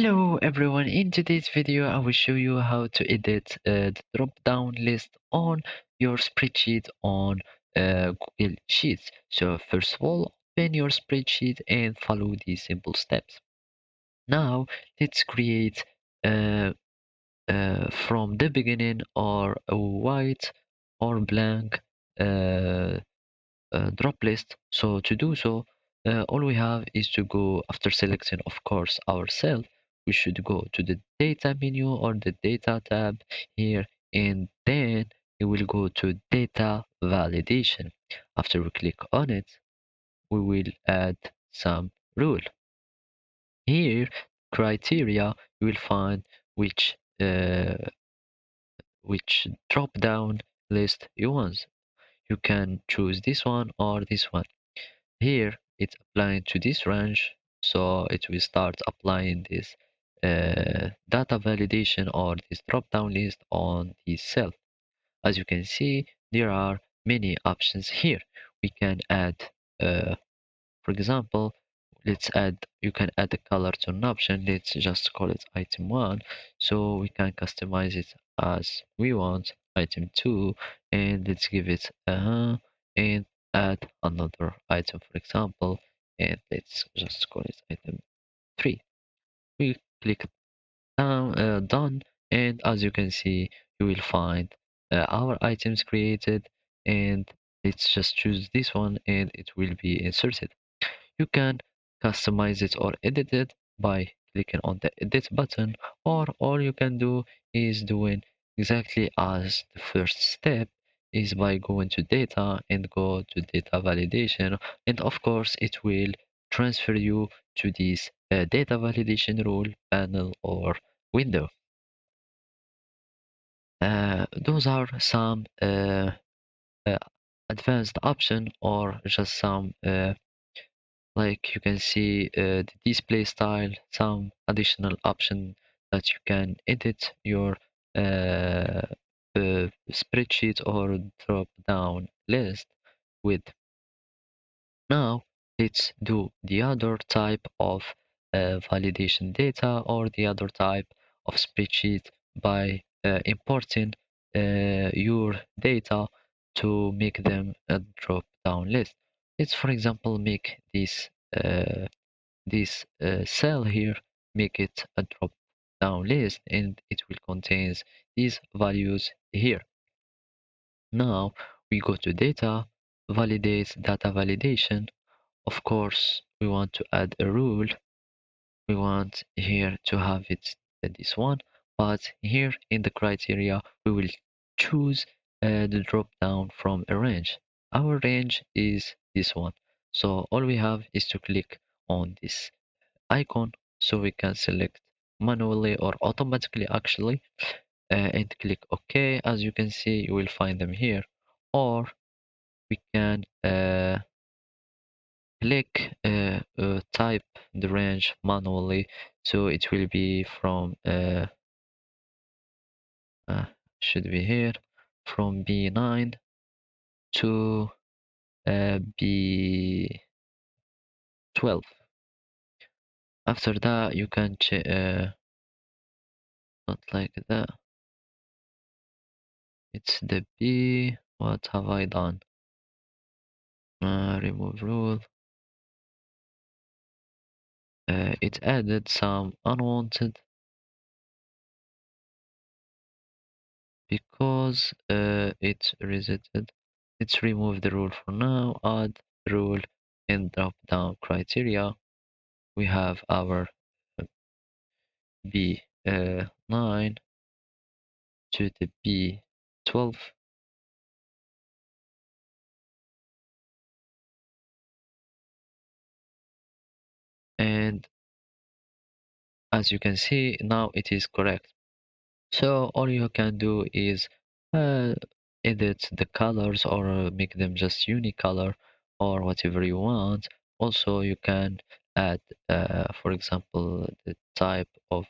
Hello everyone, in today's video I will show you how to edit the drop-down list on your spreadsheet on Google Sheets. So first of all, open your spreadsheet and follow these simple steps. Now let's create from the beginning or a white or blank uh, drop list. So to do so, all we have is to go after selecting, of course, our cell. We should go to the data menu or the data tab here, and then we will go to data validation. After we click on it, we will add some rule. Here, criteria, you will find which drop down list you want. You can choose this one or this one. Here it's applying to this range, so it will start applying this data validation or this drop down list on this cell. As you can see, there are many options here. We can add, for example, you can add a color to an option. Let's just call it item 1, so we can customize it as we want. Item 2, and let's give it and add another item, for example, and let's just call it item 3. We click done, and as you can see, you will find our items created, and let's just choose this one and it will be inserted. You can customize it or edit it by clicking on the edit button, or all you can do is doing exactly as the first step is by going to data and go to data validation, and of course it will transfer you to this data validation rule panel or window. Those are some uh, advanced option or just some like you can see the display style, some additional option that you can edit your uh, spreadsheet or drop down list with. Now let's do the other type of validation data or the other type of spreadsheet by importing your data to make them a drop down list. Let's for example make this cell here, make it a drop down list, and it will contains these values here. Now we go to data, validate data validation. Of course, we want to add a rule. We want here to have it this one, but here in the criteria, we will choose the drop down from a range. Our range is this one. So all we have is to click on this icon so we can select manually or automatically actually and click OK. As you can see, you will find them here, or we can click type the range manually, so it will be from uh, should be here from B9 to B12. After that you can not like that, it's the B. What have I done? Remove rule. It added some unwanted because it resetted. Let's remove the rule for now, add rule and drop down criteria. We have our B9 to the B12, and as you can see now it is correct. So all you can do is uh, edit the colors or make them just unicolor or whatever you want. Also, you can add, for example, the type of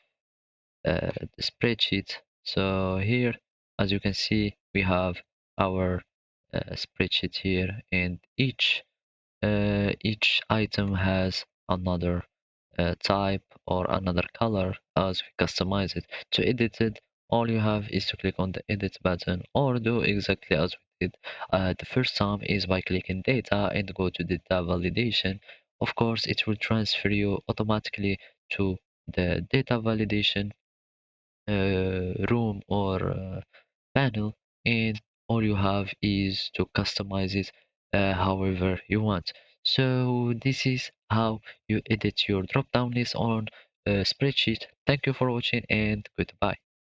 the spreadsheet. So here, as you can see, we have our spreadsheet here, and each item has another type or another color as we customize it. To edit it, all you have is to click on the edit button or do exactly as we did the first time is by clicking data and go to data validation. Of course, it will transfer you automatically to the data validation room or panel, and all you have is to customize it however you want. So this is how you edit your drop down list on a spreadsheet. Thank you for watching and goodbye.